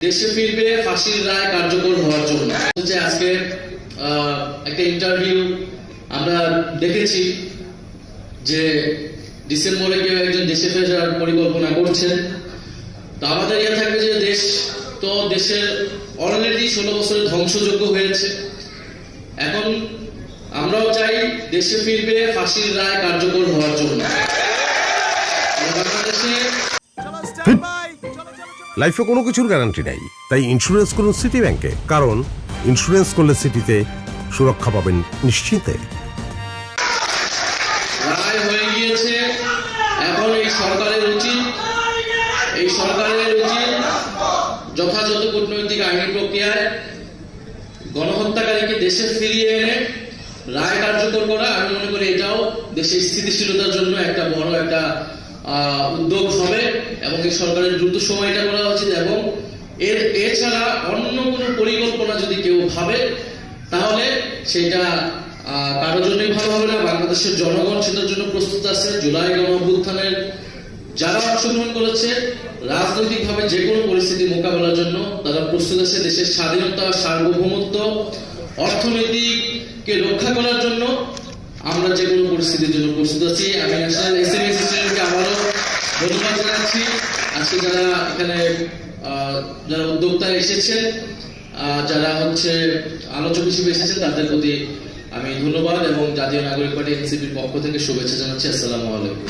দেশে ফিরবে ফাঁসির রায় কার্যকর হওয়ার জন্য। আজকে একটা ইন্টারভিউ আমরা দেখেছি যে ডিসেম্বরে কেউ একজন দেশে ফেরার পরিকল্পনা করছেন। তো আমাদের ইয়ে থাকবে যে দেশের অলরেডি 16 বছরের ধ্বংসযজ্ঞ হয়েছে। এখন আমরাও চাই দেশে ফিরবে ফাঁসির রায় কার্যকর হওয়ার জন্য। বাংলাদেশে লাইফে কোনো কিছুর গ্যারান্টি নাই, তাই ইন্স্যুরেন্স করুন সিটি ব্যাংকে, কারণ ইন্স্যুরেন্স করলে সিটিতে সুরক্ষা পাবেন নিশ্চিন্তে। রায় হয়ে গিয়েছে, এখন এই সরকারের উচিত যথাযথ কূটনৈতিক আইনি প্রক্রিয়ায় গণহত্যাকারীকে দেশে ফিরিয়ে এনে রায় কার্যকর করা। আমি মনে করি এটাও দেশের স্থিতিশীলতার জন্য একটা বড় একটা উদ্যোগ হবে এবং এই সরকারের দ্রুত সময়টা করা উচিত। এবং এছাড়া অন্য কোনো পরিকল্পনা যদি কেউ ভাবে তাহলে সেটা কারোর জন্যই ভালো হবে না। বাংলাদেশের জনগণ সেটার জন্য প্রস্তুত আছে। জুলাই গণঅভ্যুত্থানের যারা অংশগ্রহণ করেছে রাজনৈতিকভাবে যে কোনো পরিস্থিতি মোকাবেলার জন্য তারা প্রস্তুত আছে। দেশের স্বাধীনতা, সার্বভৌমত্ব, অর্থনীতিকে রক্ষা করার জন্য আমরা যে কোনো পরিস্থিতির জন্য প্রস্তুত আছি। আমি ন্যাশনাল এসএমই ইনস্টিটিউটকে আবারও ধন্যবাদ জানাচ্ছি। আজকে যারা এখানে যারা উদ্যোক্তা এসেছেন, যারা আলোচক হিসেবে এসেছেন, তাদের প্রতি আমি ধন্যবাদ এবং জাতীয় নাগরিক পার্টি এনসিপির পক্ষ থেকে শুভেচ্ছা জানাচ্ছি। আসসালামু আলাইকুম।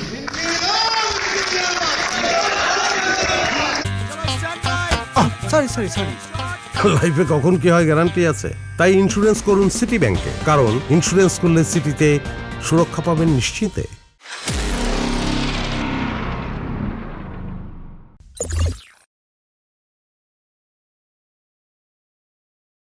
লাইফে কখন কি হয় গ্যারান্টি আছে, তাই ইন্স্যুরেন্স করুন সিটি ব্যাংকে, কারণ ইন্স্যুরেন্স করলে সিটিতে সুরক্ষা পাবেন নিশ্চিন্তে।